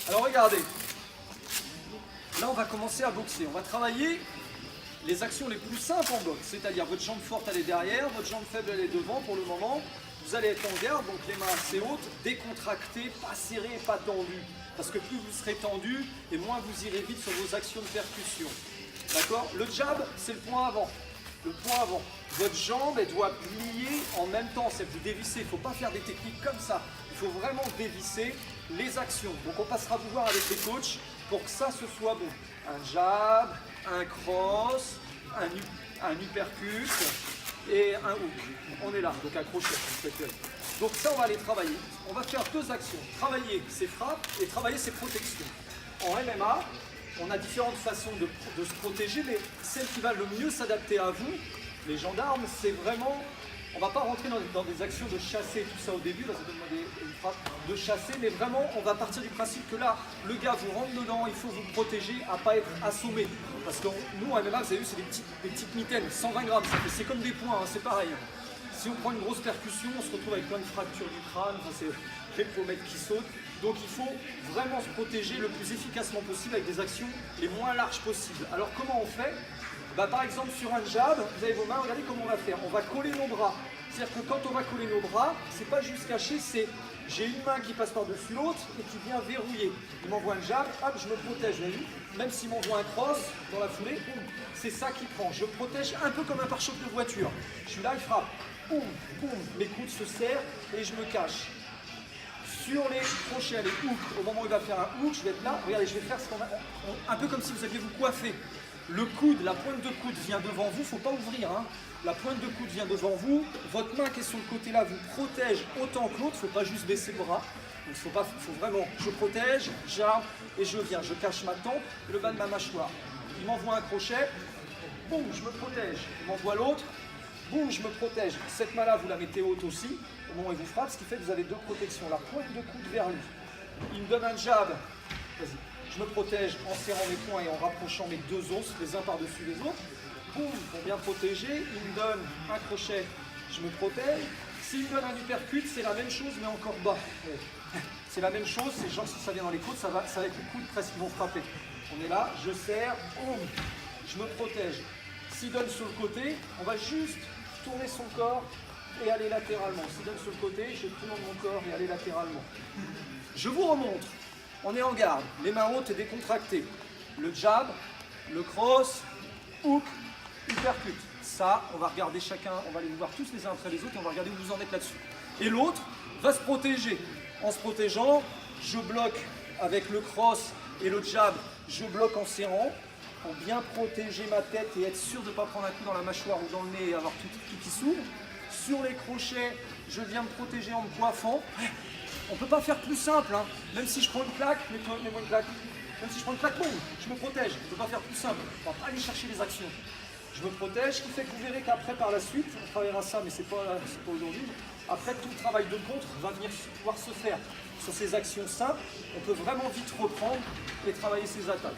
Alors regardez, là on va commencer à boxer. On va travailler les actions les plus simples en boxe, c'est-à-dire votre jambe forte elle est derrière, votre jambe faible elle est devant pour le moment. Vous allez être en garde, donc les mains assez hautes, décontractées, pas serrées et pas tendues. Parce que plus vous serez tendu, et moins vous irez vite sur vos actions de percussion. D'accord? Le jab, c'est le point avant. Le point avant. Votre jambe, elle doit plier en même temps. C'est vous dévisser. Il ne faut pas faire des techniques comme ça. Il faut vraiment dévisser les actions. Donc on passera vous voir avec les coachs pour que ça se soit bon. Un jab, un cross, un uppercut et un hook. On est là, donc un crochet. Donc ça, on va aller travailler. On va faire deux actions. Travailler ses frappes et travailler ses protections. En MMA, on a différentes façons de se protéger, mais celle qui va le mieux s'adapter à vous, les gendarmes, c'est vraiment... On ne va pas rentrer dans des actions de chasser, tout ça au début, là ça donne une frappe de chasser, mais vraiment on va partir du principe que là, le gars vous rentre dedans, il faut vous protéger à ne pas être assommé. Parce que nous, en MMA, vous avez vu, c'est des petites mitaines, 120 grammes, c'est comme des points, hein, c'est pareil. Si on prend une grosse percussion, on se retrouve avec plein de fractures du crâne, enfin, c'est les pommettes qui sautent. Donc il faut vraiment se protéger le plus efficacement possible avec des actions les moins larges possibles. Alors comment on fait? Par exemple sur un jab, vous avez vos mains, regardez comment on va faire. On va coller nos bras. C'est-à-dire que quand on va coller nos bras, c'est pas juste caché, c'est j'ai une main qui passe par-dessus l'autre et qui vient verrouiller. Il m'envoie un jab, hop, je me protège, vous voyez. Même s'il m'envoie un cross dans la foulée, c'est ça qui prend. Je protège un peu comme un pare-choc de voiture. Je suis là, il frappe. Boum, boum, mes coudes se serrent et je me cache. Sur les crochets, les hooks, au moment où il va faire un hook, je vais être là, regardez, je vais faire ce qu'on a, un peu comme si vous aviez vous coiffé. Le coude, la pointe de coude vient devant vous, il ne faut pas ouvrir, hein. La pointe de coude vient devant vous, votre main qui est sur le côté là vous protège autant que l'autre, il ne faut pas juste baisser le bras. Donc il faut vraiment, je protège, j'arme et je viens, je cache ma tempe, le bas de ma mâchoire. Il m'envoie un crochet, boum, je me protège. Il m'envoie l'autre, boum, je me protège. Cette main-là, vous la mettez haute aussi, au moment où il vous frappe, ce qui fait que vous avez deux protections. La pointe de coude vers lui. Il me donne un jab. Vas-y. Je me protège en serrant mes poings et en rapprochant mes deux os, les uns par-dessus les autres. Boum, pour bien protéger. Il me donne un crochet, je me protège. S'il me donne un uppercut, c'est la même chose, mais encore bas. C'est la même chose, c'est genre si ça vient dans les côtes, ça va avec les coudes presque qui vont frapper. On est là, je serre, boum, je me protège. S'il donne sur le côté, on va juste tourner son corps et aller latéralement. S'il donne sur le côté, je tourne mon corps et aller latéralement. Je vous remontre. On est en garde, les mains hautes et décontractées. Le jab, le cross, hook, uppercut. Ça, on va regarder chacun, on va aller voir tous les uns après les autres et on va regarder où vous en êtes là-dessus. Et l'autre va se protéger. En se protégeant, je bloque avec le cross et le jab, je bloque en serrant pour bien protéger ma tête et être sûr de ne pas prendre un coup dans la mâchoire ou dans le nez et avoir tout qui s'ouvre. Sur les crochets, je viens me protéger en me coiffant. On ne peut pas faire plus simple, hein. Même si je prends une claque, mets-moi une claque. Même si je prends une claque, boum, je me protège. On ne peut pas faire plus simple. On ne va pas aller chercher les actions. Je me protège, ce qui fait que vous verrez qu'après, par la suite, on travaillera ça, mais ce n'est pas aujourd'hui. Après, tout le travail de contre va venir pouvoir se faire sur ces actions simples. On peut vraiment vite reprendre et travailler ces attaques.